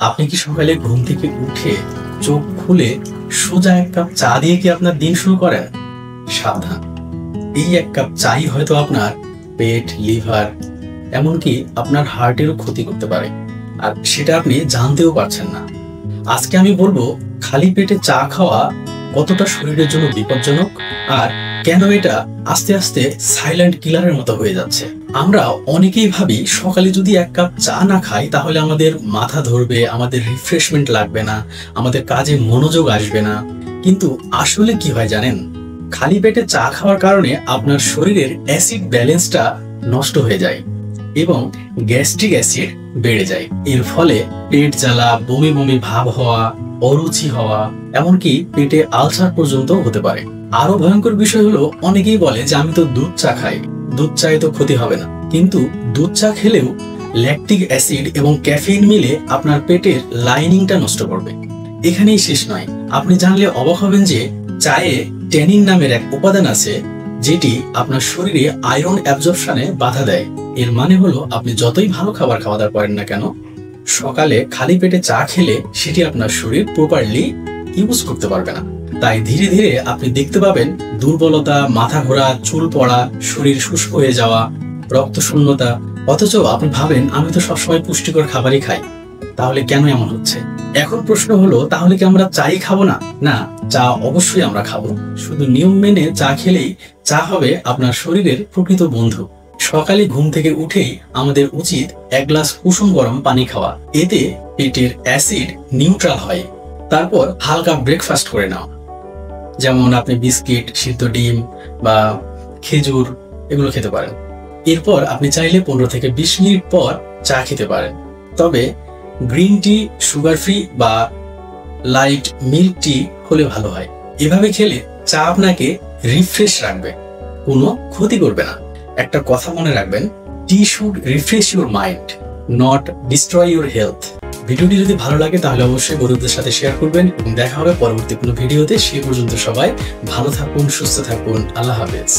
আপনি কি সকালে ঘুম থেকে উঠে চোখ খুলে সোজা এক কাপ চা দিয়ে কি আপনার দিন শুরু করেন? সাবধান, এই এক কাপ চাই হয়তো আপনার পেট, লিভার, এমনকি আপনার হার্টেরও ক্ষতি করতে পারে, আর সেটা আপনি জানতেও পারছেন না। আজকে আমি বলবো খালি পেটে চা খাওয়া কতটা শরীরের জন্য বিপজ্জনক, আর কেন এটা আস্তে আস্তে সাইলেন্ট কিলারের মতো হয়ে যাচ্ছে। আমরা অনেকেই ভাবি সকালে যদি এক কাপ চা না খাই তাহলে আমাদের মাথা ধরবে, আমাদের রিফ্রেশমেন্ট লাগবে না, আমাদের কাজে মনোযোগ আসবে না। কিন্তু আসলে কি হয় জানেন? খালি পেটে চা খাওয়ার কারণে আপনার শরীরের অ্যাসিড ব্যালেন্সটা নষ্ট হয়ে যায় এবং গ্যাস্ট্রিক অ্যাসিড বেড়ে যায়। এর ফলে পেট জ্বালা, বমি বমি ভাব হওয়া, অরুচি হওয়া, এমনকি পেটে আলসার পর্যন্ত হতে পারে। আরো ভয়ঙ্কর বিষয় হলো, অনেকেই বলে যে আমি তো দুধ চা খাই, দুধ চায়ে তো ক্ষতি হবে না। কিন্তু দুধ চা খেলেও ল্যাকটিক অ্যাসিড এবং ক্যাফেইন মিলে আপনার পেটের লাইনিংটা নষ্ট করবে। এখানেই শেষ নয়, আপনি জানলে অবাক হবেন যে চায়ে ট্যানিন নামের এক উপাদান আছে যেটি আপনার শরীরে আয়রন অ্যাবজর্পশনে বাধা দেয়। এর মানে হলো আপনি যতই ভালো খাবার খাওয়া দাওয়া করেন না কেন, সকালে খালি পেটে চা খেলে সেটি আপনার শরীর প্রপারলি ইউজ করতে পারবে না। তাই ধীরে ধীরে আপনি দেখতে পাবেন দুর্বলতা, মাথা ঘোরা, চুল পড়া, শরীর শুষ্ক হয়ে যাওয়া, রক্ত শূন্যতা। অথচ আপনি ভাবেন আমি তো সবসময় পুষ্টিকর খাবারই খাই, তাহলে কেন এমন হচ্ছে? এখন প্রশ্ন হলো, তাহলে কি আমরা চাই খাবো না? না, চা অবশ্যই আমরা খাবো। শুধু নিয়ম মেনে চা খেলেই চা হবে আপনার শরীরের প্রকৃত বন্ধু। সকালে ঘুম থেকে উঠেই আমাদের উচিত এক গ্লাস কুসুম গরম পানি খাওয়া। এতে পেটের অ্যাসিড নিউট্রাল হয়। তারপর হালকা ব্রেকফাস্ট করে নাও, যেমন আপনি বিস্কিট, সিদ্ধ ডিম বা খেজুর এগুলো খেতে পারেন। এরপর আপনি চাইলে 15 থেকে 20 মিনিট পর চা খেতে পারেন। তবে গ্রিন টি, সুগার ফ্রি বা লাইট মিল্ক টি হলে ভালো হয়। এভাবে খেলে চা আপনাকে রিফ্রেশ রাখবে, কোনো ক্ষতি করবে না। একটা কথা মনে রাখবেন, tea should refresh your mind, not destroy your health. ভিডিওটি যদি ভালো লাগে তাহলে অবশ্যই বন্ধুদের সাথে শেয়ার করবেন এবং দেখা হবে পরবর্তী কোনো ভিডিওতে। সেই পর্যন্ত সবাই ভালো থাকুন, সুস্থ থাকুন। আল্লাহ হাফেজ।